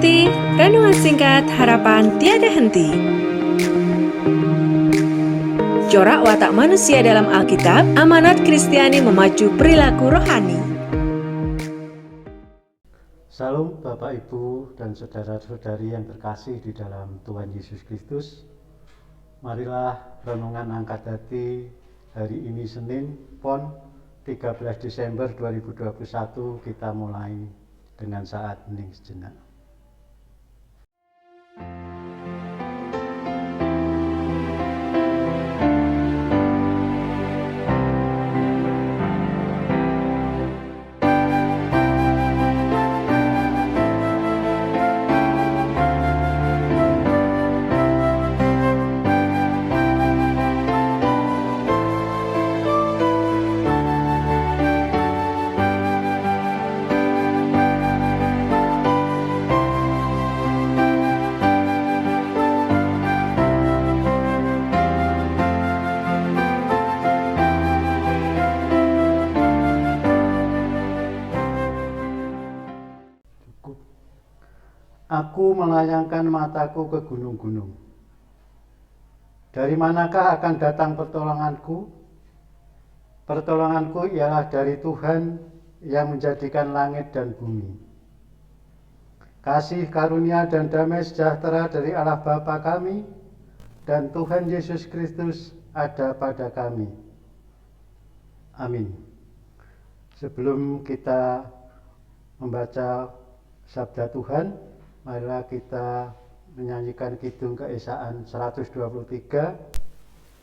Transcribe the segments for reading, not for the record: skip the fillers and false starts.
ikuti renungan singkat harapan tiada henti. Corak watak manusia dalam Alkitab, amanat Kristiani memacu perilaku rohani. Salam Bapak Ibu dan saudara-saudari yang terkasih di dalam Tuhan Yesus Kristus. Marilah renungan angkat hati hari ini Senin Pon 13 Desember 2021 kita mulai dengan saat hening sejenak. Aku melayangkan mataku ke gunung-gunung. Dari manakah akan datang pertolonganku? Pertolonganku ialah dari Tuhan yang menjadikan langit dan bumi. Kasih karunia dan damai sejahtera dari Allah Bapa kami dan Tuhan Yesus Kristus ada pada kami. Amin. Sebelum kita membaca sabda Tuhan, marilah kita menyanyikan kidung keesaan 123,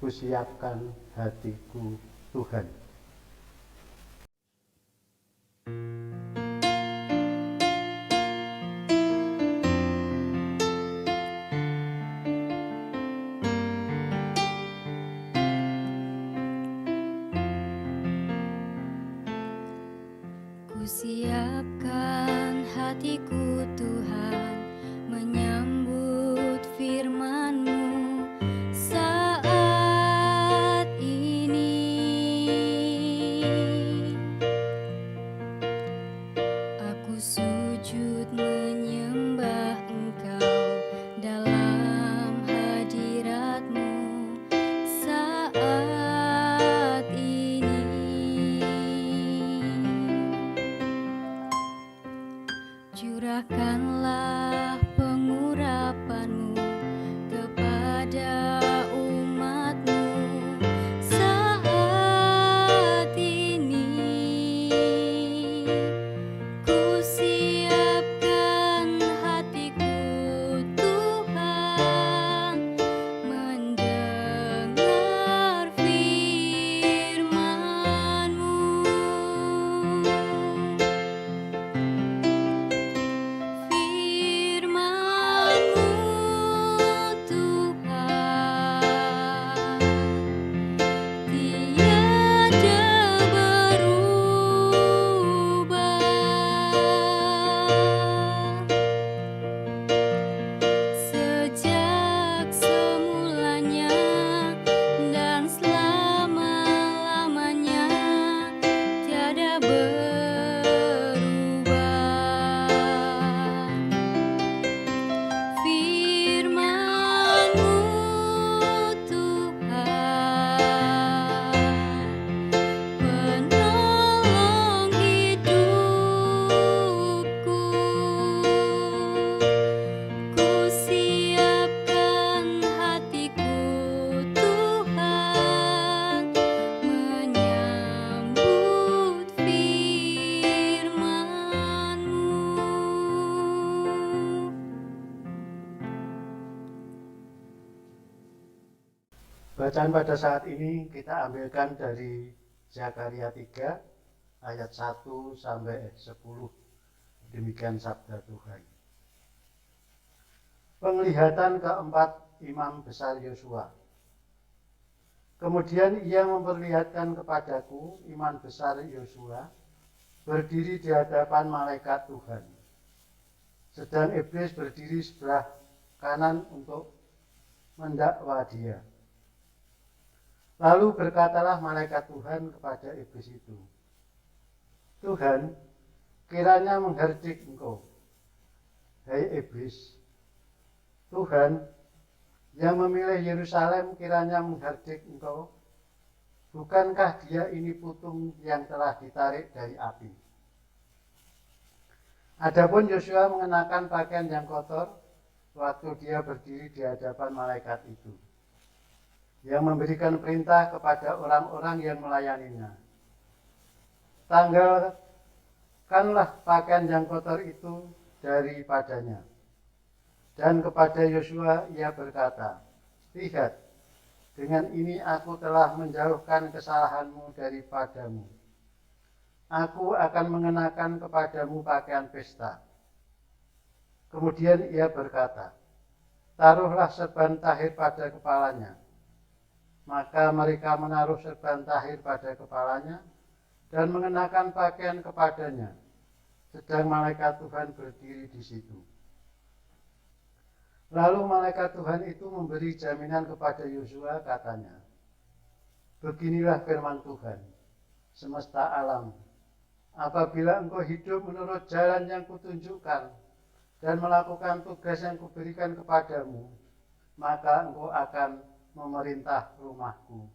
Ku siapkan hatiku Tuhan. Ku siapkan hatiku Tuhan, menyambut firman-Mu saat ini. Aku sujud menyembah Engkau dalam hadirat-Mu saat ini. Curahkanlah pengurapan-Mu kepada umat-Mu saat ini. Ku siapkan hatiku Tuhan, mendengar firman-Mu. Sejak semulanya dan selama-lamanya tiada berubah. Firman-Mu Tuhan, penolong hidupku. Ku siapkan hatiku Tuhan, menyambut firman-Mu. Bacaan pada saat ini kita ambilkan dari Zakaria 3 ayat 1 sampai 10. Demikian sabda Tuhan. Penglihatan keempat imam besar Yosua. Kemudian ia memperlihatkan kepadaku imam besar Yosua berdiri di hadapan malaikat Tuhan, sedang iblis berdiri sebelah kanan untuk mendakwa dia. Lalu berkatalah malaikat Tuhan kepada iblis itu, Tuhan, kiranya menghardik engkau Hai iblis, Tuhan yang memilih Yerusalem kiranya menghardik engkau. Bukankah dia ini putung yang telah ditarik dari api? Adapun Yosua mengenakan pakaian yang kotor waktu dia berdiri di hadapan malaikat itu, yang memberikan perintah kepada orang-orang yang melayaninya. Tanggalkanlah pakaian yang kotor itu daripadanya. Dan kepada Yosua ia berkata, lihat, dengan ini aku telah menjauhkan kesalahanmu daripadamu. Aku akan mengenakan kepadamu pakaian pesta. Kemudian ia berkata, taruhlah serban tahir pada kepalanya. Maka mereka menaruh serban tahir pada kepalanya dan mengenakan pakaian kepadanya, sedang malaikat Tuhan berdiri di situ. Lalu malaikat Tuhan itu memberi jaminan kepada Yosua, katanya, beginilah firman Tuhan, semesta alam, apabila engkau hidup menurut jalan yang kutunjukkan dan melakukan tugas yang kuberikan kepadamu, maka engkau akan memerintah rumahku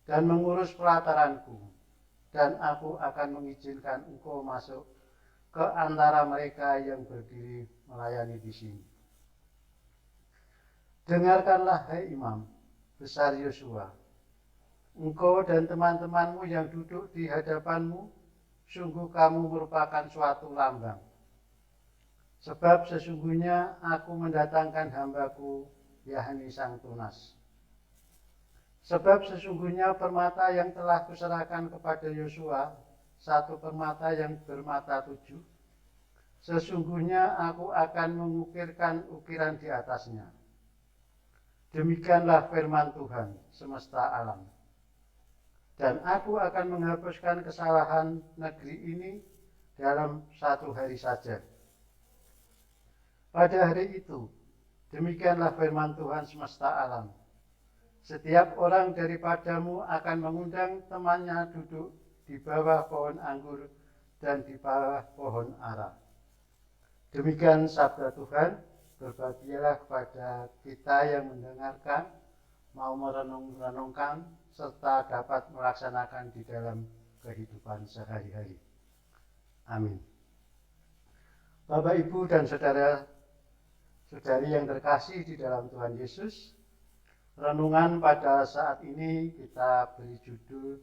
dan mengurus pelataranku, dan aku akan mengizinkan engkau masuk ke antara mereka yang berdiri melayani di sini. Dengarkanlah, hai imam besar Yosua, engkau dan teman-temanmu yang duduk di hadapanmu, sungguh kamu merupakan suatu lambang. Sebab sesungguhnya aku mendatangkan hambaku, yakni Sang Tunas. Sebab sesungguhnya permata yang telah kuserahkan kepada Yosua, satu permata yang bermata 7, sesungguhnya aku akan mengukirkan ukiran di atasnya. Demikianlah firman Tuhan semesta alam. Dan aku akan menghapuskan kesalahan negeri ini dalam 1 hari saja. Pada hari itu, demikianlah firman Tuhan semesta alam. Setiap orang daripadamu akan mengundang temannya duduk di bawah pohon anggur dan di bawah pohon ara. Demikian sabda Tuhan. Berbahagialah kepada kita yang mendengarkan, mau merenung-renungkan, serta dapat melaksanakan di dalam kehidupan sehari-hari. Amin. Bapak, Ibu, dan saudara-saudari yang terkasih di dalam Tuhan Yesus, renungan pada saat ini kita beri judul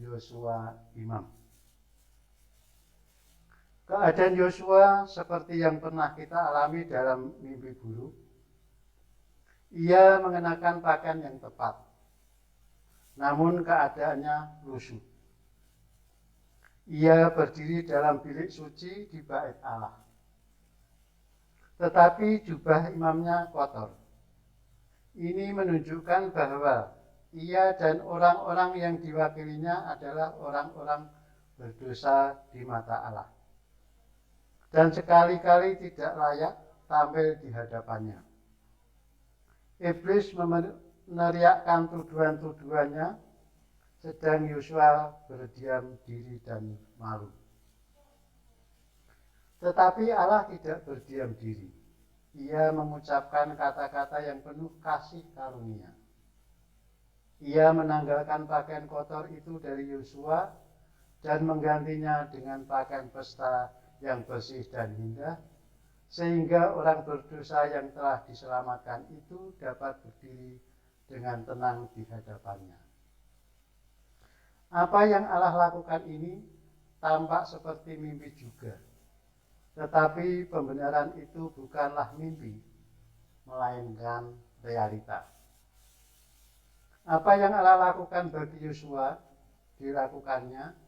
Yosua Imam. Keadaan Yosua seperti yang pernah kita alami dalam mimpi buruk. Ia mengenakan pakaian yang tepat, namun keadaannya lusuh. Ia berdiri dalam bilik suci di bait Allah. Tetapi jubah imamnya kotor. Ini menunjukkan bahwa ia dan orang-orang yang diwakilinya adalah orang-orang berdosa di mata Allah, dan sekali-kali tidak layak tampil di hadapannya. Iblis meneriakkan tuduhan-tuduhannya, sedang Yosua berdiam diri dan malu. Tetapi Allah tidak berdiam diri. Ia mengucapkan kata-kata yang penuh kasih karunia. Ia menanggalkan pakaian kotor itu dari Yosua dan menggantinya dengan pakaian pesta yang bersih dan indah, sehingga orang berdosa yang telah diselamatkan itu dapat berdiri dengan tenang di hadapannya. Apa yang Allah lakukan ini tampak seperti mimpi juga, tetapi pembenaran itu bukanlah mimpi, melainkan realita. Apa yang Allah lakukan bagi Yosua, dilakukannya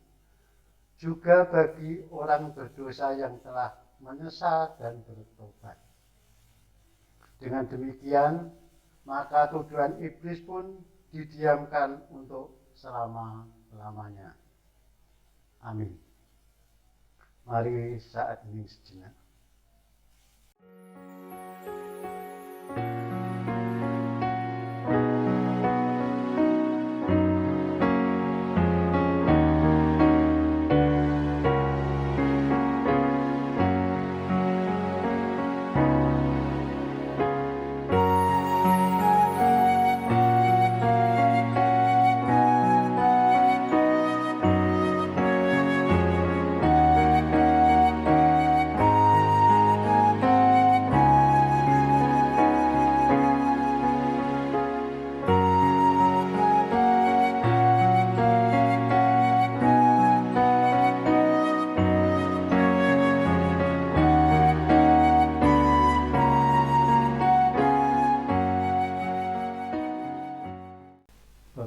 juga bagi orang berdosa yang telah menyesal dan bertobat. Dengan demikian, maka tuduhan iblis pun didiamkan untuk selama-lamanya. Amin. Mari saat ini sejenak.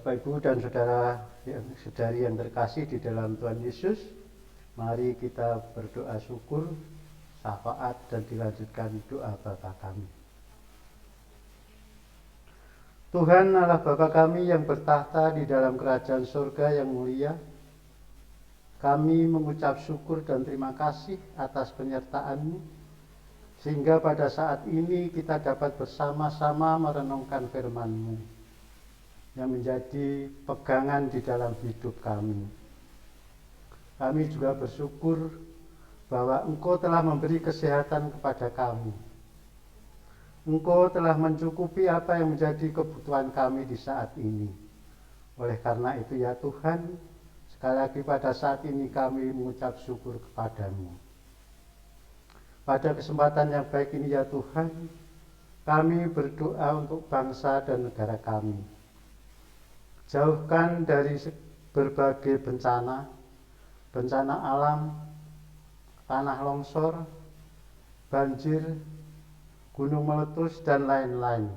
Bapak Ibu dan saudari yang terkasih di dalam Tuhan Yesus, mari kita berdoa syukur, syafaat, dan dilanjutkan doa Bapa kami. Tuhan Allah Bapa kami yang bertahta di dalam kerajaan surga yang mulia, kami mengucap syukur dan terima kasih atas penyertaan-Mu, sehingga pada saat ini kita dapat bersama-sama merenungkan firman-Mu yang menjadi pegangan di dalam hidup kami. Kami juga bersyukur bahwa Engkau telah memberi kesehatan kepada kami. Engkau telah mencukupi apa yang menjadi kebutuhan kami di saat ini. Oleh karena itu ya Tuhan, sekali lagi pada saat ini kami mengucap syukur kepadamu. Pada kesempatan yang baik ini ya Tuhan, kami berdoa untuk bangsa dan negara kami. Jauhkan dari berbagai bencana alam, tanah longsor, banjir, gunung meletus, dan lain-lain.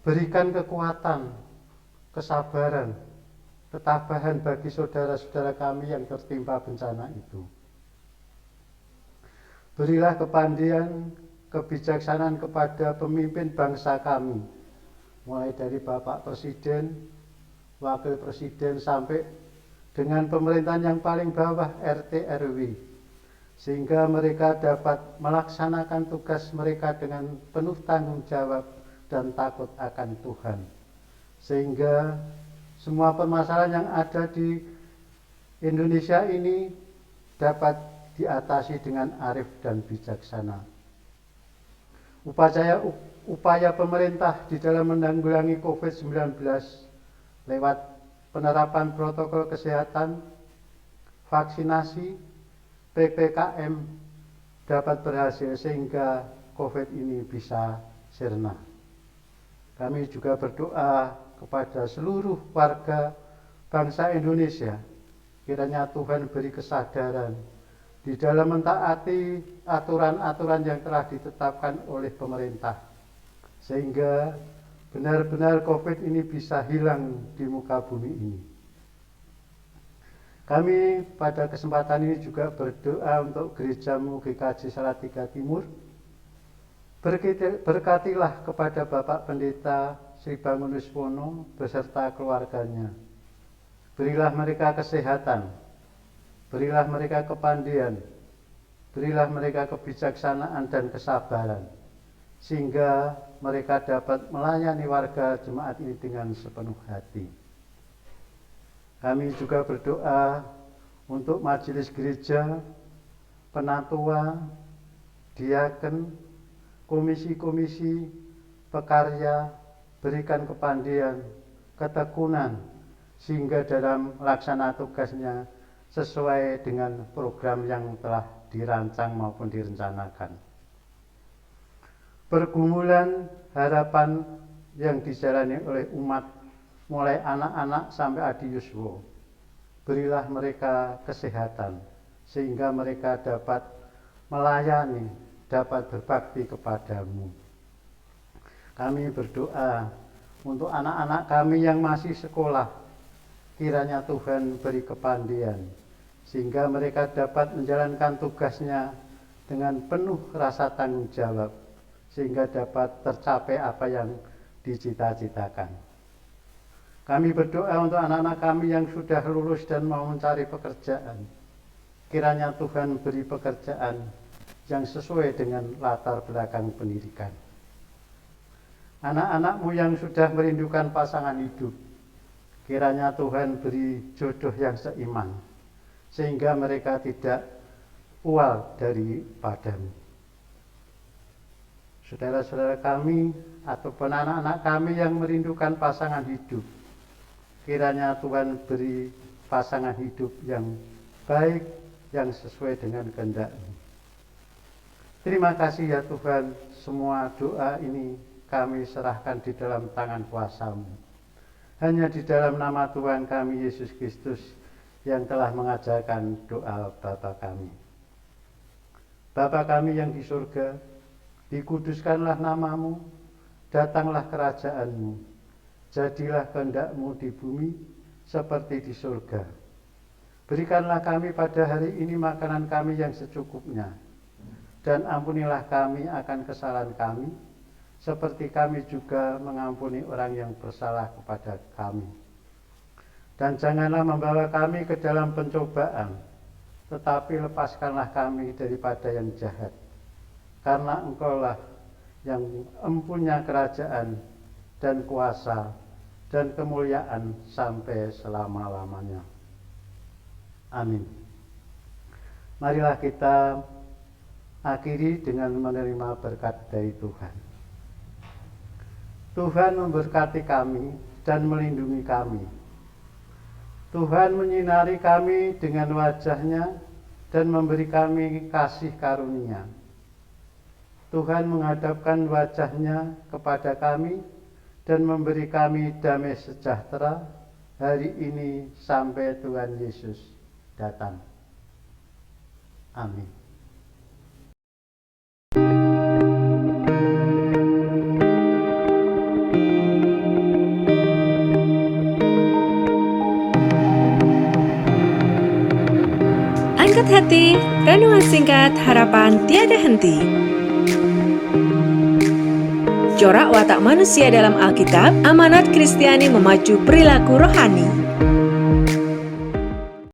Berikan kekuatan, kesabaran, ketabahan bagi saudara-saudara kami yang tertimpa bencana itu. Berilah kepandaian, kebijaksanaan kepada pemimpin bangsa kami, mulai dari Bapak Presiden, Wakil Presiden, sampai dengan pemerintahan yang paling bawah RT RW, sehingga mereka dapat melaksanakan tugas mereka dengan penuh tanggung jawab dan takut akan Tuhan, sehingga semua permasalahan yang ada di Indonesia ini dapat diatasi dengan arif dan bijaksana. Upaya pemerintah di dalam menanggulangi COVID-19 lewat penerapan protokol kesehatan, vaksinasi, PPKM dapat berhasil sehingga COVID ini bisa sirna. Kami juga berdoa kepada seluruh warga bangsa Indonesia, kiranya Tuhan beri kesadaran di dalam mentaati aturan-aturan yang telah ditetapkan oleh pemerintah, sehingga benar-benar COVID ini bisa hilang di muka bumi ini. Kami pada kesempatan ini juga berdoa untuk gerejamu GKJ Salatiga Timur. Berkatilah kepada Bapak Pendeta Sri Bangunus Wono beserta keluarganya. Berilah mereka kesehatan, berilah mereka kepandaian, berilah mereka kebijaksanaan dan kesabaran, sehingga mereka dapat melayani warga jemaat ini dengan sepenuh hati. Kami juga berdoa untuk majelis gereja, penatua, diaken, komisi-komisi, pekarya, berikan kepandaian, ketekunan, sehingga dalam melaksanakan tugasnya sesuai dengan program yang telah dirancang maupun direncanakan. Pergumulan harapan yang dijalani oleh umat, mulai anak-anak sampai adi yuswa, berilah mereka kesehatan sehingga mereka dapat melayani, dapat berbakti kepadamu. Kami berdoa untuk anak-anak kami yang masih sekolah, kiranya Tuhan beri kepandaian sehingga mereka dapat menjalankan tugasnya dengan penuh rasa tanggung jawab, sehingga dapat tercapai apa yang dicita-citakan. Kami berdoa untuk anak-anak kami yang sudah lulus dan mau mencari pekerjaan. Kiranya Tuhan beri pekerjaan yang sesuai dengan latar belakang pendidikan. Anak-anakmu yang sudah merindukan pasangan hidup, kiranya Tuhan beri jodoh yang seiman, sehingga mereka tidak ual daripadamu. Saudara-saudara kami ataupun anak-anak kami yang merindukan pasangan hidup, kiranya Tuhan beri pasangan hidup yang baik, yang sesuai dengan kehendak-Mu. Terima kasih ya Tuhan, semua doa ini kami serahkan di dalam tangan kuasa-Mu. Hanya di dalam nama Tuhan kami Yesus Kristus yang telah mengajarkan doa Bapa kami. Bapa kami yang di surga, dikuduskanlah nama-Mu, datanglah kerajaan-Mu, jadilah kehendak-Mu di bumi seperti di surga. Berikanlah kami pada hari ini makanan kami yang secukupnya, dan ampunilah kami akan kesalahan kami, seperti kami juga mengampuni orang yang bersalah kepada kami. Dan janganlah membawa kami ke dalam pencobaan, tetapi lepaskanlah kami daripada yang jahat. Karena Engkaulah yang empunya kerajaan dan kuasa dan kemuliaan sampai selama-lamanya. Amin. Marilah kita akhiri dengan menerima berkat dari Tuhan. Tuhan memberkati kami dan melindungi kami. Tuhan menyinari kami dengan wajah-Nya dan memberi kami kasih karunia. Tuhan menghadapkan wajah-Nya kepada kami dan memberi kami damai sejahtera hari ini sampai Tuhan Yesus datang. Amin. Angkat hati, renungan singkat harapan tiada henti. Corak watak manusia dalam Alkitab, amanat Kristiani memacu perilaku rohani.